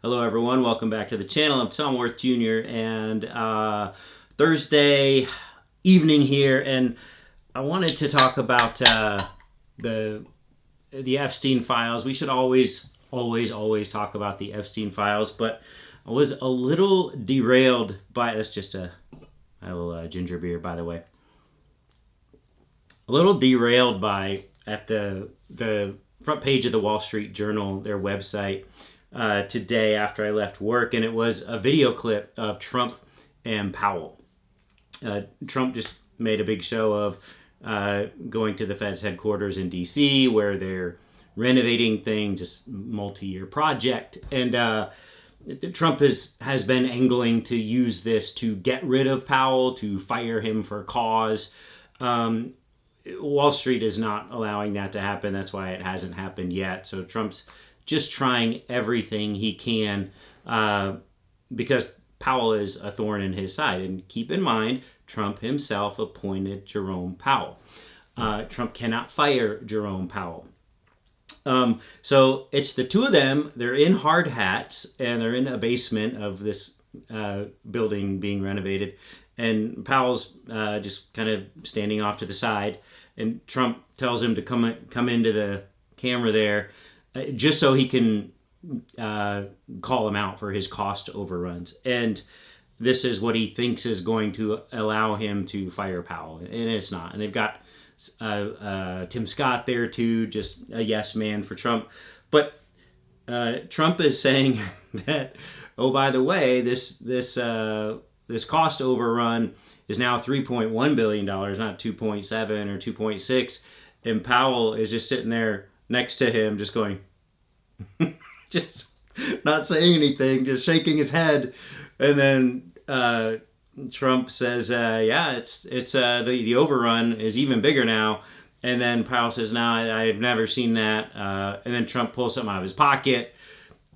Hello everyone, welcome back to the channel. I'm Tom Worth Jr. and Thursday evening here, and I wanted to talk about the Epstein files. We should always talk about the Epstein files, but I was a little derailed by, that's just a little ginger beer, by the way. A little derailed by, at the front page of the Wall Street Journal, their website, today after I left work, and it was a video clip of Trump and Powell. Trump just made a big show of going to the Fed's headquarters in D.C., where they're renovating things, just multi-year project, and Trump has been angling to use this to get rid of Powell, to fire him for cause. Wall Street is not allowing that to happen. That's why it hasn't happened yet. So Trump's just trying everything he can because Powell is a thorn in his side. And keep in mind, Trump himself appointed Jerome Powell. Trump cannot fire Jerome Powell. So it's the two of them. They're in hard hats, and they're in a basement of this building being renovated. And Powell's just kind of standing off to the side. And Trump tells him to come into the camera there, just so he can call him out for his cost overruns. And this is what he thinks is going to allow him to fire Powell, and it's not. And they've got Tim Scott there too, just a yes man for Trump. But Trump is saying that, oh, by the way, this cost overrun is now $3.1 billion, not 2.7 or 2.6. And Powell is just sitting there next to him, just going, just not saying anything, just shaking his head. And then Trump says, yeah, it's the overrun is even bigger now. And then Powell says, no, I've never seen that. And then Trump pulls something out of his pocket,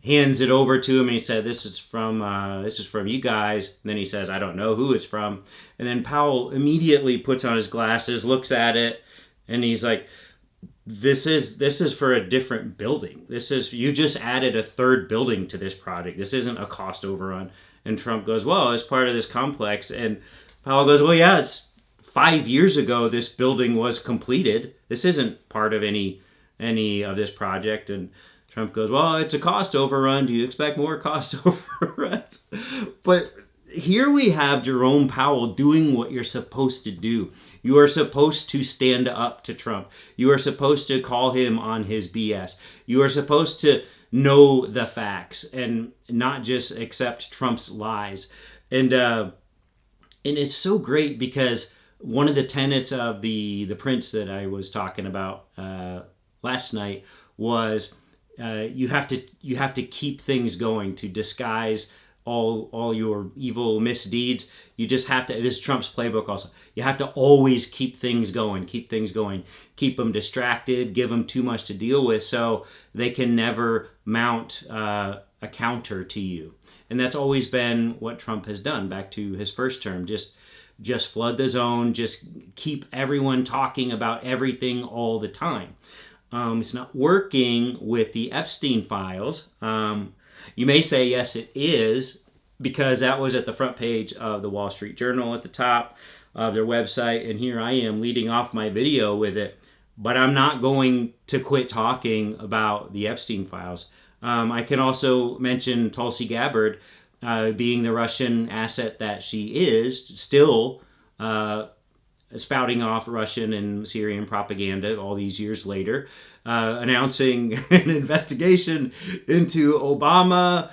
hands it over to him, and he said, this is from you guys. And then he says, I don't know who it's from. And then Powell immediately puts on his glasses, looks at it, and he's like, this is for a different building. You just added a third building to this project. This isn't a cost overrun. And Trump goes, well, it's part of this complex. And Powell goes, well, yeah, it's 5 years ago this building was completed. This isn't part of any of this project. And Trump goes, well, it's a cost overrun. Do you expect more cost overruns? But here we have Jerome Powell doing what you're supposed to do. You are supposed to stand up to Trump. You are supposed to call him on his BS. You are supposed to know the facts and not just accept Trump's lies. And it's so great because one of the tenets of the prince that I was talking about last night was you have to keep things going to disguise all your evil misdeeds. You just have to, this is Trump's playbook also, you have to always keep things going, keep them distracted, give them too much to deal with so they can never mount a counter to you. And that's always been what Trump has done back to his first term. Just flood the zone, just keep everyone talking about everything all the time. It's not working with the Epstein files. You may say, yes, it is, because that was at the front page of the Wall Street Journal at the top of their website, and here I am leading off my video with it, but I'm not going to quit talking about the Epstein files. I can also mention Tulsi Gabbard being the Russian asset that she is, still spouting off Russian and Syrian propaganda all these years later, announcing an investigation into Obama.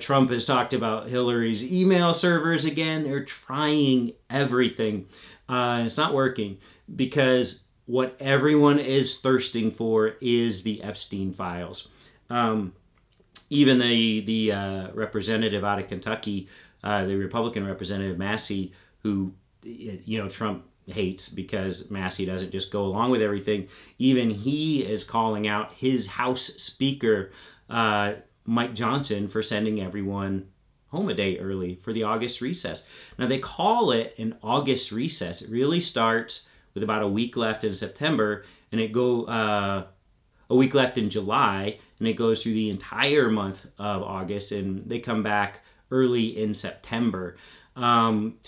Trump has talked about Hillary's email servers again. They're trying everything. It's not working because what everyone is thirsting for is the Epstein files. Even the representative out of Kentucky, the Republican representative Massey, who Trump hates because Massey doesn't just go along with everything. Even he is calling out his House Speaker, Mike Johnson, for sending everyone home a day early for the August recess. Now, they call it an August recess. It really starts with about a week left in September, and it go a a week left in July, and it goes through the entire month of August, and they come back early in September to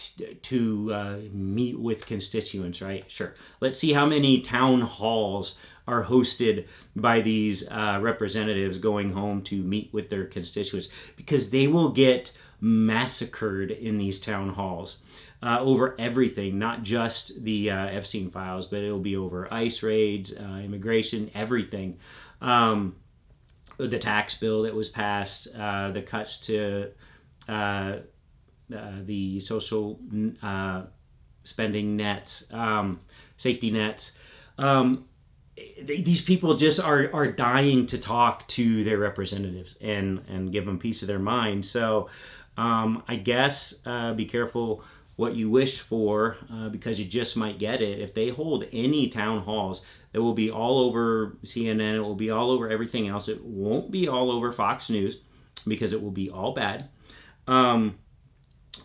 meet with constituents, right? Sure. Let's see how many town halls are hosted by these representatives going home to meet with their constituents, because they will get massacred in these town halls over everything, not just the Epstein files, but it'll be over ICE raids, immigration, everything. The tax bill that was passed, the cuts to the social spending nets, safety nets. These people just are dying to talk to their representatives and give them peace of their mind. So I guess be careful what you wish for, because you just might get it. If they hold any town halls, it will be all over CNN, it will be all over everything else. It won't be all over Fox News, because it will be all bad.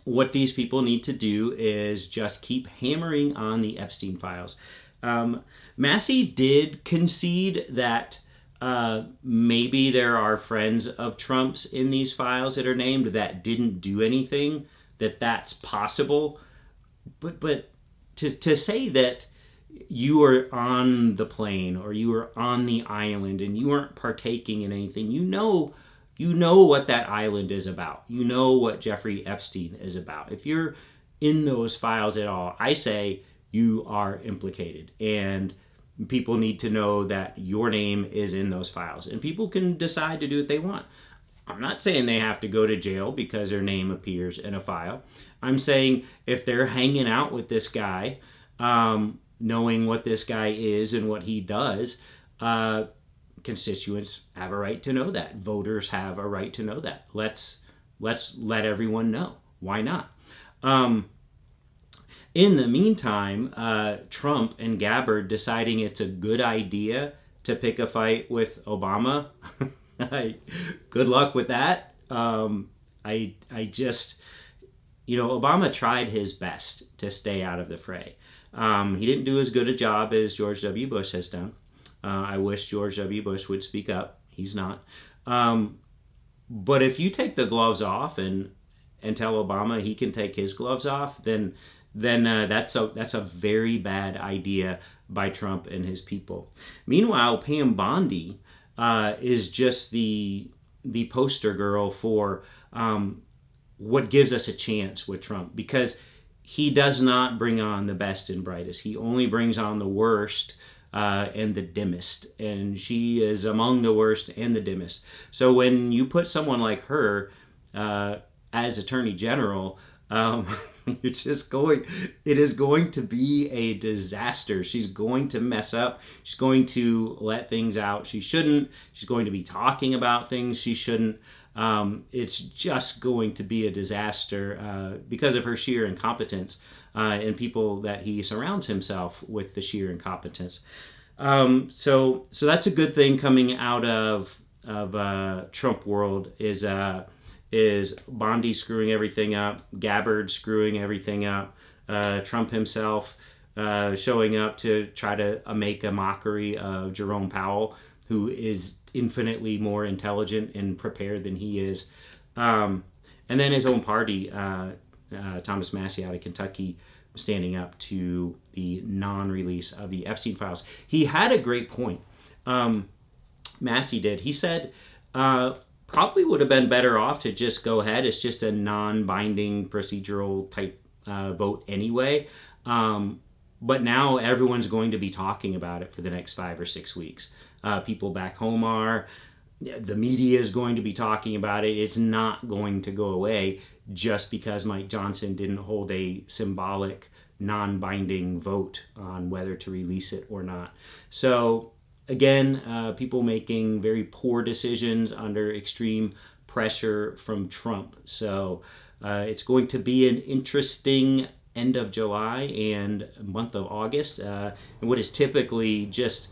What these people need to do is just keep hammering on the Epstein files. Massey did concede that maybe there are friends of Trump's in these files that are named that didn't do anything, that's possible. But to say that you were on the plane or you were on the island and you weren't partaking in anything, you know what that island is about. You know what Jeffrey Epstein is about. If you're in those files at all, I say you are implicated, and people need to know that your name is in those files, and people can decide to do what they want. I'm not saying they have to go to jail because their name appears in a file. I'm saying if they're hanging out with this guy, knowing what this guy is and what he does, constituents have a right to know that. Voters have a right to know that. Let's let everyone know. Why not? In the meantime, Trump and Gabbard deciding it's a good idea to pick a fight with Obama. Good luck with that. I just, Obama tried his best to stay out of the fray. He didn't do as good a job as George W. Bush has done. I wish George W. Bush would speak up. He's not. But if you take the gloves off and tell Obama he can take his gloves off, then that's a very bad idea by Trump and his people. Meanwhile, Pam Bondi is just the poster girl for what gives us a chance with Trump, because he does not bring on the best and brightest. He only brings on the worst and the dimmest, and she is among the worst and the dimmest. So when you put someone like her as Attorney General, it is going to be a disaster. She's going to mess up. She's going to let things out she shouldn't. She's going to be talking about things she shouldn't. It's just going to be a disaster because of her sheer incompetence and people that he surrounds himself with the sheer incompetence. So that's a good thing coming out of Trump world is Bondi screwing everything up, Gabbard screwing everything up, Trump himself showing up to try to make a mockery of Jerome Powell, who is infinitely more intelligent and prepared than he is. And then his own party, Thomas Massie out of Kentucky, standing up to the non-release of the Epstein files. He had a great point. Massie did. He said, probably would have been better off to just go ahead. It's just a non-binding procedural type vote anyway. But now everyone's going to be talking about it for the next 5 or 6 weeks. People back home are. The media is going to be talking about it. It's not going to go away just because Mike Johnson didn't hold a symbolic, non-binding vote on whether to release it or not. So again, people making very poor decisions under extreme pressure from Trump. So it's going to be an interesting end of July and month of August, and what is typically just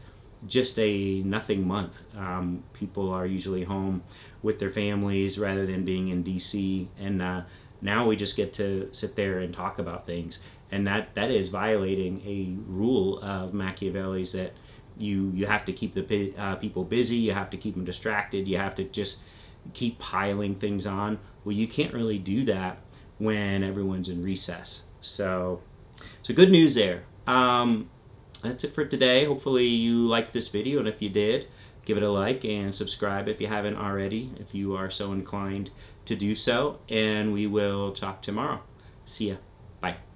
a nothing month. People are usually home with their families rather than being in DC, and now we just get to sit there and talk about things, and that is violating a rule of Machiavelli's that you have to keep the people busy, you have to keep them distracted, you have to just keep piling things on. Well, you can't really do that when everyone's in recess. So good news there. That's it for today. Hopefully you liked this video, and if you did, give it a like and subscribe if you haven't already, if you are so inclined to do so. And we will talk tomorrow. See ya. Bye.